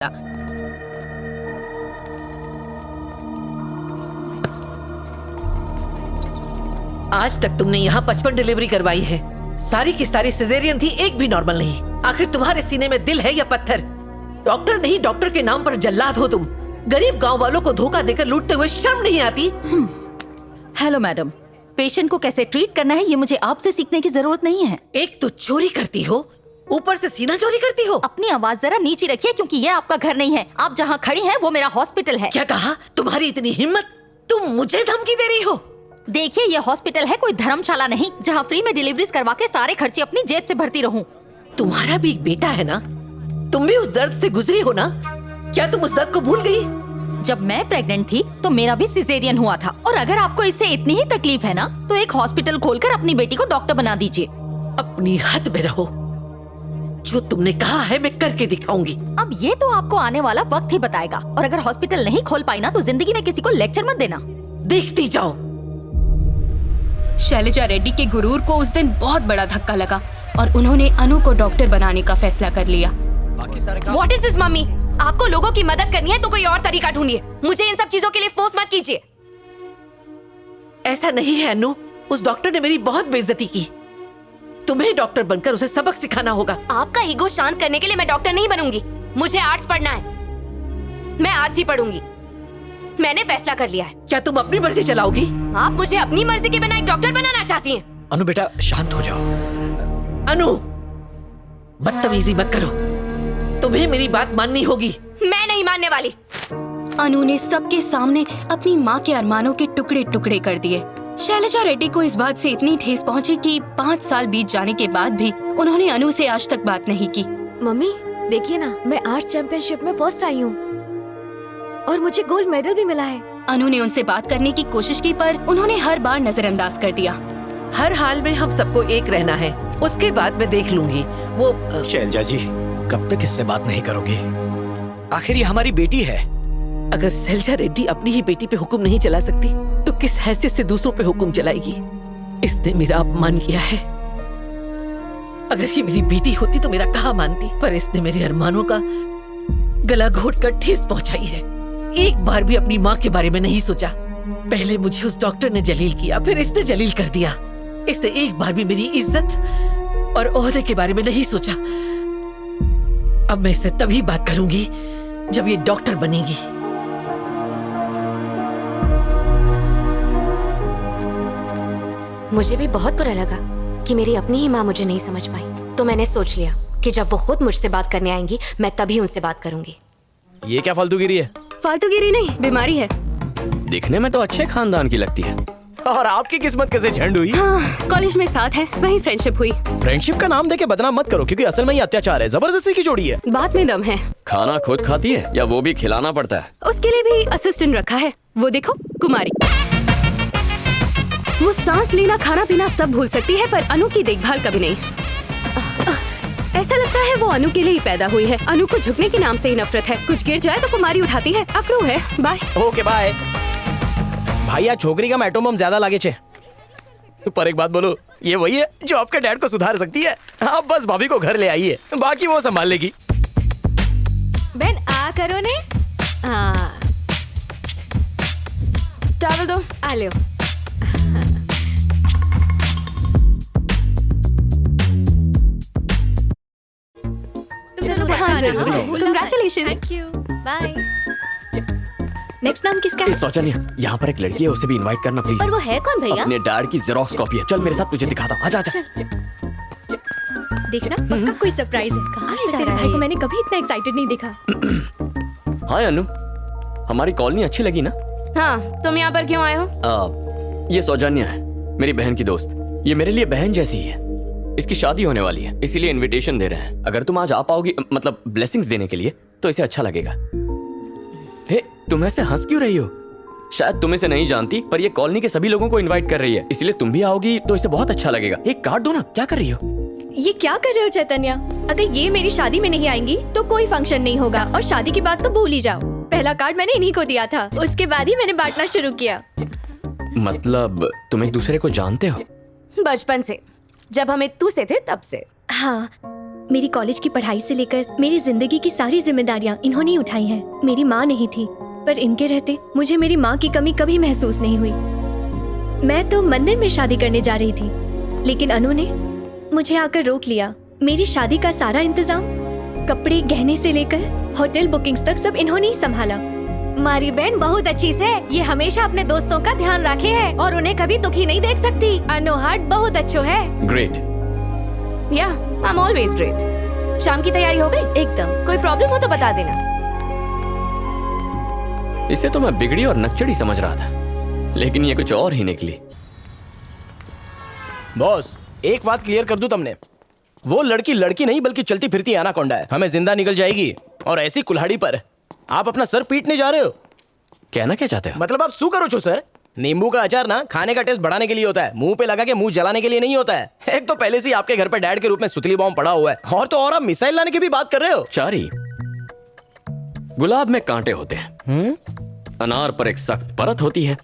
आज तक तुमने यहाँ 55 डिलीवरी करवाई है। सारी की सारी सिजेरियन थी, एक भी नॉर्मल नहीं। आखिर तुम्हारे सीने में दिल है या पत्थर? डॉक्टर नहीं, डॉक्टर के नाम पर जल्लाद हो तुम। गरीब गांव वालों को धोखा देकर लूटते हुए शर्म नहीं आती? हेलो मैडम, पेशेंट को कैसे ट्रीट करना है ये मुझे आपसे सीखने की जरूरत नहीं है। एक तो चोरी करती हो, ऊपर से सीना चोरी करती हो। अपनी आवाज जरा नीचे रखिए क्योंकि ये आपका घर नहीं है। आप जहाँ खड़ी हैं वो मेरा हॉस्पिटल है। क्या कहा? तुम्हारी इतनी हिम्मत, तुम मुझे धमकी दे रही हो? देखिए, ये हॉस्पिटल है, कोई धर्मशाला नहीं जहाँ फ्री में डिलीवरीज करवा के सारे खर्चे अपनी जेब से भरती रहूं। तुम्हारा भी एक बेटा है ना, तुम भी उस दर्द से गुजरी हो ना? क्या तुम उस दर्द को भूल गई? जब मैं प्रेग्नेंट थी तो मेरा भी सिजेरियन हुआ था। और अगर आपको इससे इतनी ही तकलीफ है ना तो एक हॉस्पिटल खोलकर अपनी बेटी को डॉक्टर बना दीजिए। अपनी हद में रहो। जो तुमने कहा है मैं करके दिखाऊंगी। अब ये तो आपको आने वाला वक्त ही बताएगा। और अगर हॉस्पिटल नहीं खोल पाई ना तो जिंदगी में किसी को लेक्चर मत देना। देखती जाओ। शैलजा रेड्डी के गुरूर को उस दिन बहुत बड़ा धक्का लगा और उन्होंने अनु को डॉक्टर बनाने का फैसला कर लिया। What is this, mummy? आपको लोगों की मदद करनी है तो कोई और तरीका ढूंढिए। मुझे इन सब चीजों के लिए फोर्स मत कीजिए। ऐसा नहीं है अनु, उस डॉक्टर ने मेरी बहुत बेइज्जती की। तुम्हें डॉक्टर बनकर उसे सबक सिखाना होगा। आपका ईगो शांत करने के लिए मैं डॉक्टर नहीं बनूंगी। मुझे आर्ट्स पढ़ना है, मैं आर्ट्स ही पढ़ूंगी। मैंने फैसला कर लिया है। क्या तुम अपनी मर्जी चलाओगी? आप मुझे अपनी मर्जी के बिना एक डॉक्टर बनाना चाहती हैं? अनु बेटा शांत हो जाओ। अनु, बदतमीजी मत करो, तुम्हें मेरी बात माननी होगी। मैं नहीं मानने वाली। अनु ने सबके सामने अपनी माँ के अरमानों के टुकड़े टुकड़े कर दिए। शैलजा रेड्डी को इस बात से इतनी ठेस पहुंची कि 5 साल बीत जाने के बाद भी उन्होंने अनु से आज तक बात नहीं की। मम्मी देखिए ना, मैं आर्ट चैंपियनशिप में फर्स्ट आई हूँ और मुझे गोल्ड मेडल भी मिला है। अनु ने उनसे बात करने की कोशिश की पर उन्होंने हर बार नजरअंदाज कर दिया। हर हाल में हम सबको एक रहना है, उसके बाद मैं देख लूंगी। वो शैलजा जी, कब तक इससे बात नहीं करोगी? आखिर ये हमारी बेटी है। अगर शैलजा रेड्डी अपनी ही बेटी पे हुक्म नहीं चला सकती तो किस हैसियत से दूसरों पे हुक्म चलाएगी? इसने मेरा अपमान किया है। अगर ये मेरी बेटी होती तो मेरा कहा मानती, पर इसने मेरे अरमानों का गला घोटकर ठेस पहुंचाई है। एक बार भी अपनी माँ के बारे में नहीं सोचा। पहले मुझे उस डॉक्टर ने जलील किया, फिर इसने जलील कर दिया। इसने एक बार भी मेरी इज्जत और ओहदे के बारे में नहीं सोचा। अब मैं इससे तभी बात करूंगी जब ये डॉक्टर बनेगी। मुझे भी बहुत बुरा लगा कि मेरी अपनी ही माँ मुझे नहीं समझ पाई। तो मैंने सोच लिया कि जब वो खुद मुझसे बात करने आएंगी मैं तभी उनसे बात करूंगी। ये क्या फालतूगिरी है? फालतूगिरी नहीं, बीमारी है। दिखने में तो अच्छे खानदान की लगती है। और आपकी किस्मत कैसे झंड हुई? हाँ, कॉलेज में साथ है, वही फ्रेंडशिप हुई। फ्रेंडशिप का नाम देके बदनाम मत करो क्योंकि असल में ये अत्याचार है, जबरदस्ती की जोड़ी है। बात में दम है। खाना खुद खाती है या वो भी खिलाना पड़ता है? उसके लिए भी असिस्टेंट रखा है। वो देखो, कुमारी। वो सांस लेना, खाना पीना सब भूल सकती है पर अनु की देखभाल कभी नहीं। ऐसा लगता है वो अनु के लिए ही पैदा हुई है। अनु को झुकने के नाम से ही नफरत है। कुछ गिर जाए तो कुमारी उठाती है। अकड़ू है। बाय। Okay bye. भाई छोकरी का एटम बम ज्यादा लागे छे। पर एक बात बोलो, ये वही है जो आपके डैड को सुधार सकती है। आप बस भाभी को घर ले आइए, बाकी वो संभाल लेगी। बहन आ करो ने। हाँ, टॉवल दो, आ लो। Congratulations. Thank you, bye. Next नाम किसका? सौजन्या, यहाँ पर एक लड़की है, उसे भी इनवाइट करना प्लीज। और वो है कौन भैया? अपने डैड की जेरोक्स कॉपी है। चल मेरे साथ, तुझे दिखाता हूँ। आजा आजा। देखना, पक्का कोई सरप्राइज है। कहाँ ले जा रहा है? तेरे भाई को मैंने कभी इतना एक्साइटेड नहीं देखा। हाँ अनु, हमारी कॉलोनी अच्छी लगी ना? हाँ, तुम यहाँ पर क्यों आए हो? ये सौजन्या है, मेरी बहन की दोस्त। ये मेरे लिए बहन जैसी ही है। इसकी शादी होने वाली है, इसीलिए इनविटेशन दे रहे हैं। अगर तुम आज आ पाओगी, मतलब ब्लेसिंग्स देने के लिए, तो इसे अच्छा लगेगा। हे, तुम ऐसे हंस क्यों रही हो? शायद तुम इसे नहीं जानती पर ये कॉलोनी के सभी लोगों को इनवाइट कर रही है, इसलिए तुम भी आओगी तो इसे बहुत अच्छा लगेगा। एक कार्ड दो ना। क्या कर रही हो? ये क्या कर रहे हो चैतन्या? अगर ये मेरी शादी में नहीं आएंगी तो कोई फंक्शन नहीं होगा और शादी की बात तो भूल ही जाओ। पहला कार्ड मैंने इन्हीं को दिया था, उसके बाद ही मैंने बांटना शुरू किया। मतलब तुम एक दूसरे को जानते हो? बचपन से, जब हम तू से थे तब से। हाँ, मेरी कॉलेज की पढ़ाई से लेकर मेरी जिंदगी की सारी जिम्मेदारियां इन्होंने ही उठाई हैं। मेरी माँ नहीं थी, पर इनके रहते मुझे मेरी माँ की कमी कभी महसूस नहीं हुई। मैं तो मंदिर में शादी करने जा रही थी, लेकिन अनु ने मुझे आकर रोक लिया। मेरी शादी का सारा इंतजाम, कपड़े गहने से लेकर होटल बुकिंग्स तक सब इन्होंने ही संभाला। मारी बहन बहुत अच्छी से, ये हमेशा अपने दोस्तों का ध्यान रखे है और उन्हें कभी दुखी नहीं देख सकती। अनु हार्ट बहुत अच्छो है। ग्रेट। या आई एम ऑलवेज ग्रेट। शाम की तैयारी हो गई? एकदम। कोई प्रॉब्लम हो तो बता देना। इसे तो मैं बिगड़ी और नकचड़ी समझ रहा था, लेकिन ये कुछ और ही निकली। बॉस, एक बात क्लियर कर दूं तुमने, वो लड़की लड़की नहीं बल्कि चलती फिरती एनाकोंडा है। हमें जिंदा निकल जाएगी और ऐसी कुल्हाड़ी पर आप अपना सर पीटने जा रहे हो। कहना क्या चाहते हो? मतलब आप सू करो छो सर। नींबू का अचार ना खाने का टेस्ट बढ़ाने के लिए होता है, मुंह पे लगा के मुंह जलाने के लिए नहीं होता है। एक तो पहले से ही आपके घर पे डैड के रूप में सुतली बॉम्ब पड़ा हुआ है, और तो और आप मिसाइल लाने की भी बात कर रहे हो। चारी, गुलाब में कांटे होते हैं, अनार पर एक सख्त परत होती है,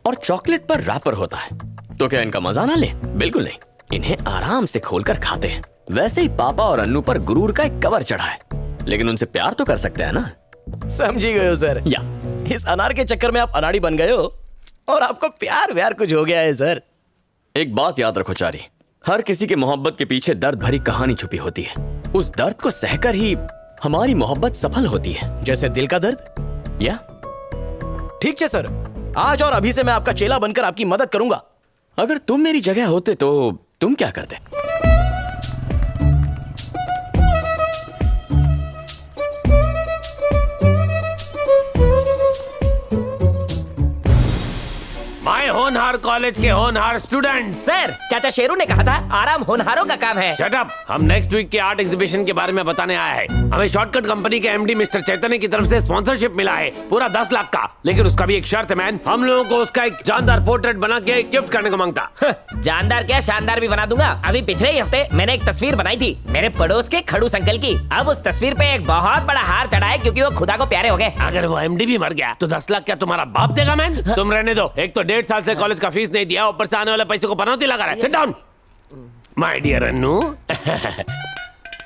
और चॉकलेट पर रैपर होता है। तो क्या इनका मजा ना ले? बिल्कुल नहीं, इन्हें आराम से खोलकर खाते हैं। वैसे ही पापा और अन्नू पर गुरूर का एक कवर चढ़ा है, लेकिन उनसे प्यार तो कर सकते हैं ना। समझी गए हो सर? या इस अनार के चक्कर में आप अनाड़ी बन गए हो और आपको प्यार व्यार कुछ हो गया है सर। एक बात याद रखो चारी, हर किसी के मोहब्बत के पीछे दर्द भरी कहानी छुपी होती है। उस दर्द को सहकर ही हमारी मोहब्बत सफल होती है। जैसे दिल का दर्द। या ठीक है सर, आज और अभी से मैं आपका चेला बनकर आपकी मदद करूंगा। अगर तुम मेरी जगह होते तो तुम क्या करते? माय होनहार कॉलेज के होनहार स्टूडेंट। सर, चाचा शेरू ने कहा था आराम होनहारों का काम है। Shut up. हम नेक्स्ट वीक के आर्ट एग्जीबिशन के बारे में बताने आया है। हमें शॉर्टकट कंपनी के एमडी मिस्टर चैतन्य की तरफ से स्पॉन्सरशिप मिला है, पूरा 10 लाख का। लेकिन उसका भी एक शर्त है मैन, हम लोगों को उसका एक जानदार पोर्ट्रेट बना के गिफ्ट करने को मांगता। जानदार क्या, शानदार भी बना दूंगा। अभी पिछले ही हफ्ते मैंने एक तस्वीर बनाई थी मेरे पड़ोस के खड़ूस अंकल की। अब उस तस्वीर पे एक बहुत बड़ा हार चढ़ा है क्योंकि वो खुदा को प्यारे हो गए। अगर वो एमडी भी मर गया तो 10 लाख क्या तुम्हारा बाप देगा मैन? तुम रहने दो, एक तो 1.5 साल से कॉलेज का फीस नहीं दिया, ऊपर से आने वाले पैसे को पनौती लगा रहा है। Sit down my dear Annu.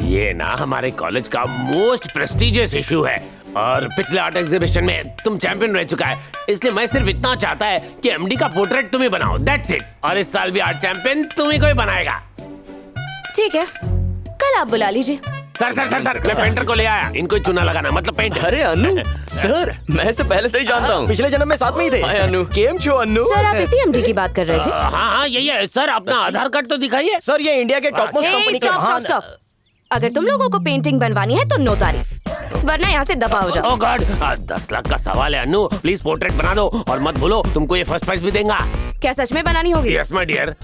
ये ना हमारे कॉलेज का मोस्ट प्रेस्टिजियस इशू है, और पिछले आर्ट एग्जीबिशन में तुम चैंपियन रह चुका है। इसलिए मैं सिर्फ इतना चाहता है कि एमडी का पोर्ट्रेट तुम ही बनाओ, दैट्स इट। और इस साल भी आर्ट चैंपियन तुम ही कोई बनाएगा। ठीक है, कल आप बुला लीजिए। सर सर सर सर, मैं पेंटर को ले आया, इनको चुना लगाना, मतलब पेंट। अरे अनु सर, मैं इसे पहले से ही जानता हूँ। पिछले जन्म में साथ में ही थे। हाय अनु। केम छो अन्नू? सर, आप इसी एमडी की बात कर रहे थे? हाँ हाँ यही है सर, अपना आधार कार्ड तो दिखाइए। सर, ये इंडिया के टॉप मोस्ट कंपनी के महान। स्टॉप। अगर तुम लोगों को पेंटिंग बनवानी है तो नो तारीफ, वरना यहाँ से दफा हो जाओ। ओह गॉड, 10 लाख का सवाल है अन्नू, प्लीज पोर्ट्रेट बना दो, और मत भूलो तुमको ये फर्स्ट प्राइज भी देगा। क्या सच में बनानी होगी? Yes my dear.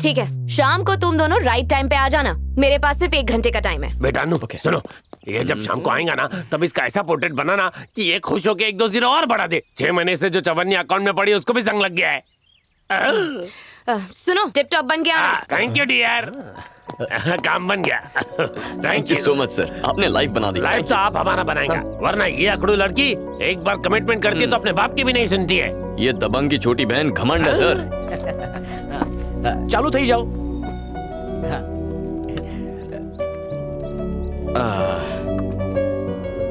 ठीक है, शाम को तुम दोनों राइट टाइम पे आ जाना। मेरे पास सिर्फ 1 घंटे का टाइम है। बेटा अन्नू सुनो, ये जब शाम को आएगा ना, तब इसका ऐसा पोर्ट्रेट बनाना कि ये खुश होके 1-2 जीरो और बढ़ा दे। 6 महीने से जो चवन्नी अकाउंट में पड़ी उसको भी संग लग गया है। सुनो, टिप टॉप बन गया। Thank you dear. काम बन गया। Thank you so much sir, आपने लाइफ बना दी। लाइफ तो आप हमारा बनाएंगे, वरना ये अकड़ू लड़की एक बार कमिटमेंट करती है तो अपने बाप की भी नहीं सुनती है। ये दबंग की छोटी बहन घमंड है सर। चालू थई जाओ।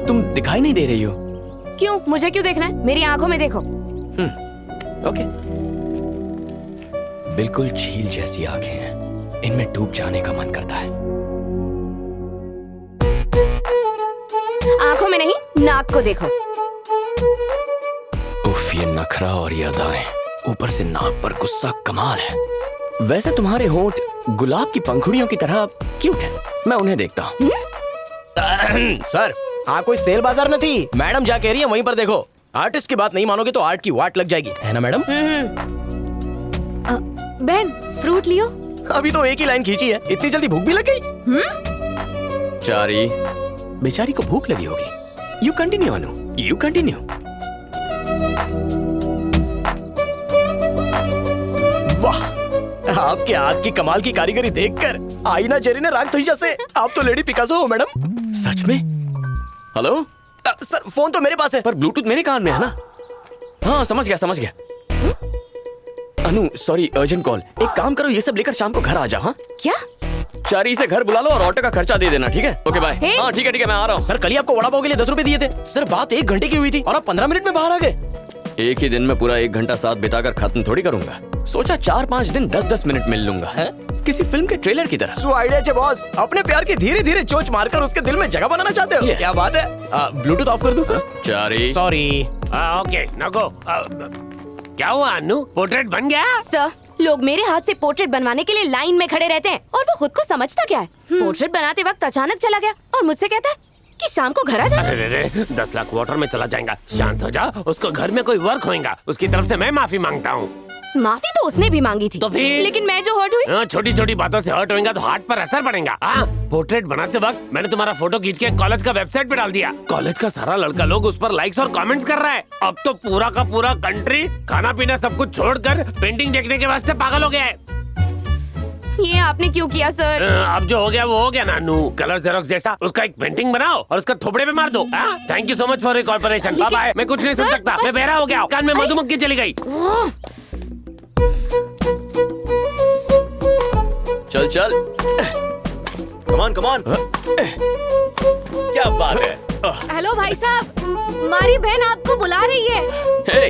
तुम दिखाई नहीं दे रही हो। क्यों? मुझे क्यों देखना है? मेरी आंखों में देखो। ओके। बिल्कुल झील जैसी आंखें हैं, इनमें डूब जाने का मन करता है। आंखों में नहीं, नाक को देखो। उफ, ये नखरा और ये अदाएं, ऊपर से नाक पर गुस्सा कमाल है। वैसे तुम्हारे होंठ गुलाब की पंखुड़ियों की तरह क्यूट है, मैं उन्हें देखता हूँ। सर, कोई सेल बाजार न थी। मैडम जा कह रही है वहीं पर देखो। आर्टिस्ट की बात नहीं मानोगे तो आर्ट की वाट लग जाएगी, है ना मैडम? बहन, फ्रूट लियो। अभी तो एक ही लाइन खींची है, इतनी जल्दी भूख भी लग गई? चारी, बेचारी को भूख लगी होगी। You continue Anu, you continue. वाह, आपके हाथ की कमाल की कारीगरी देखकर आईना जेरी ने राग थई जैसे। आप तो लेडी पिकासो हो मैडम। सच में? हेलो सर, फोन तो मेरे पास है, पर ब्लूटूथ मेरे कान में है ना। हाँ समझ गया। अनु सॉरी, अर्जेंट कॉल। एक काम करो, ये सब लेकर शाम को घर आ जाओ। हाँ क्या? चारी से घर बुला लो और ऑटो का खर्चा दे देना, ठीक है? Okay bye. हे? हाँ ठीक है मैं आ रहा हूँ। सर कल ही आपको वड़ा पाव के लिए 10 रुपए दिए थे सर। बात 1 घंटे की हुई थी और आप 15 मिनट में बाहर आ गए। एक ही दिन में पूरा 1 घंटा साथ बिताकर खत्म थोड़ी करूंगा। सोचा 4-5 दिन 10-10 मिनट मिल लूंगा, है? किसी फिल्म के ट्रेलर की तरह। सो आइडिया है बॉस, अपने प्यार की धीरे धीरे चोंच मारकर उसके दिल में जगह बनाना चाहते हो। Yes. क्या बात है। ब्लूटूथ ऑफ कर दूं सर? चारी सॉरी। ओके नको। क्या हुआ अनु, पोर्ट्रेट बन गया? सर, लोग मेरे हाथ से पोर्ट्रेट बनवाने के लिए लाइन में खड़े रहते हैं और वो खुद को समझता क्या है। पोर्ट्रेट बनाते वक्त अचानक चला गया और मुझसे कहता है कि शाम को घर आ जाना। अरे 10 लाख वाटर में चला जाएगा। शांत हो जा, उसको घर में कोई वर्क होएगा, उसकी तरफ से मैं माफी मांगता हूँ। माफी तो उसने भी मांगी थी, तो फिर? लेकिन मैं जो हर्ट हुई। छोटी छोटी बातों से हर्ट होएगा तो हार्ट पर असर पड़ेगा। पोर्ट्रेट बनाते वक्त मैंने तुम्हारा फोटो खींच के कॉलेज का वेबसाइट पे डाल दिया। कॉलेज का सारा लड़का लोग उस पर लाइक्स और कमेंट्स कर रहा है। अब तो पूरा का पूरा कंट्री खाना पीना सब कुछ छोड़कर पेंटिंग देखने के वास्ते पागल हो गया है। ये आपने क्यों किया सर? अब जो हो गया वो हो गया नानू। कलर जेरोक्स जैसा उसका एक पेंटिंग बनाओ और उसका थोपड़े पे मार दो। Thank you so much for your corporation. Bye bye. मैं कुछ नहीं सुन सर, सकता, मैं बहरा हो गया। कान में मधुमक्खी चली गई। चल चल, कमान कमान। क्या बात है? हेलो भाई साहब, हमारी बहन आपको बुला रही है। हे,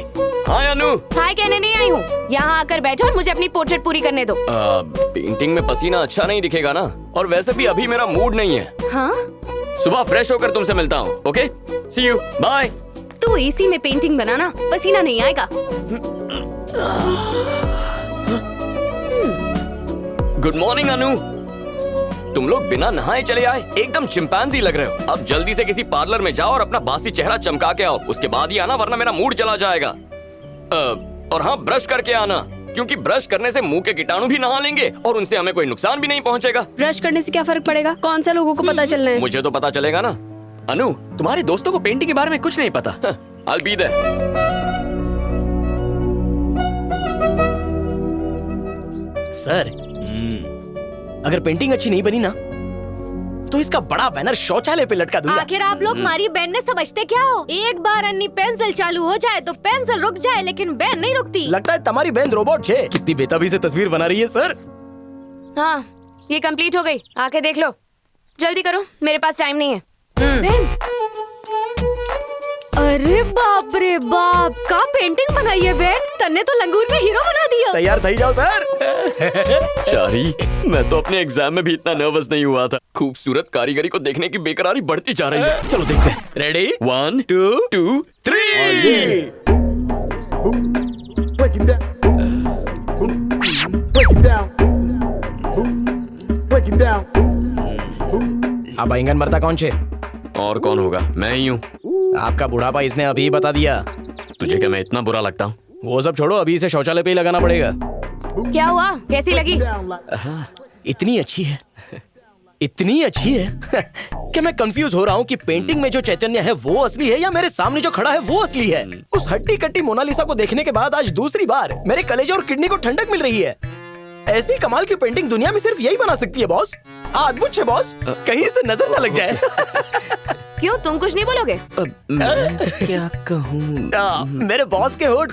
हाय अनु। हाय कहने नहीं आई हूँ, यहाँ आकर बैठो और मुझे अपनी पोर्ट्रेट पूरी करने दो। पेंटिंग में पसीना अच्छा नहीं दिखेगा ना, और वैसे भी अभी मेरा मूड नहीं है। हाँ? सुबह फ्रेश होकर तुमसे मिलता हूँ। Okay, see you, bye. तू एसी में पेंटिंग बनाना, पसीना नहीं आएगा। Good morning Anu. तुम लोग बिना नहाए चले आए, एकदम चिंपैंजी लग रहे हो। अब जल्दी से किसी पार्लर में जाओ और अपना बासी चेहरा चमका के आओ, उसके बाद ही आना वरना मेरा मूड चला जाएगा। और हाँ, ब्रश करके आना, क्योंकि ब्रश करने से मुंह के कीटाणु भी नहा लेंगे और उनसे हमें कोई नुकसान भी नहीं पहुंचेगा। ब्रश करने से क्या फर्क पड़ेगा? कौन सा लोगों को पता चलना है? मुझे तो पता चलेगा ना। अनु, तुम्हारे दोस्तों को पेंटिंग के बारे में कुछ नहीं पता। I'll be there. सर, अगर पेंटिंग अच्छी नहीं बनी ना तो इसका बड़ा बैनर शौचालय पे लटका दूंगा। आखिर आप लोग हमारी बहन ने समझते क्या हो? एक बार अन्नी पेंसिल चालू हो जाए तो पेंसिल रुक जाए, लेकिन बहन नहीं रुकती। लगता है तुम्हारी बहन रोबोट है। कितनी बेताबी से तस्वीर बना रही है सर। हाँ, ये कंप्लीट हो गई, आके देख लो। जल्दी करो, मेरे पास टाइम नहीं है। बहन, अरे बाप रे बाप, का पेंटिंग बनाई है बहन। तन्ने तो लंगूर में हीरो बना दिया। तैयार थई जाओ सर। चारी, मैं तो अपने एग्जाम में भी इतना नर्वस नहीं हुआ था। खूबसूरत कारीगरी को देखने की बेकरारी बढ़ती जा रही है। चलो देखते हैं। Ready? 1 2 3। Break it down. Break it down. Break it down. अब आइंगन मरता कौन छे? और कौन होगा? मैं ही हूँ। आपका बुढ़ापा इसने अभी बता दिया। तुझे क्या मैं इतना बुरा लगता हूँ? वो सब छोड़ो, अभी इसे शौचालय पे ही लगाना पड़ेगा। क्या हुआ? कैसी लगी? इतनी अच्छी है, इतनी अच्छी है कि मैं कंफ्यूज हो रहा हूँ कि पेंटिंग में जो चैतन्य है वो असली है या मेरे सामने जो खड़ा है वो असली है। उस हट्टी कट्टी मोनालिसा को देखने के बाद आज दूसरी बार मेरे कलेजे और किडनी को ठंडक मिल रही है। ऐसी कमाल की पेंटिंग दुनिया में सिर्फ यही बना सकती है बॉस। अद्भुत है बॉस, कहीं से नजर ना लग जाए। क्यों, तुम कुछ नहीं बोलोगे? मैं क्या कहूँ? मेरे बॉस के होठ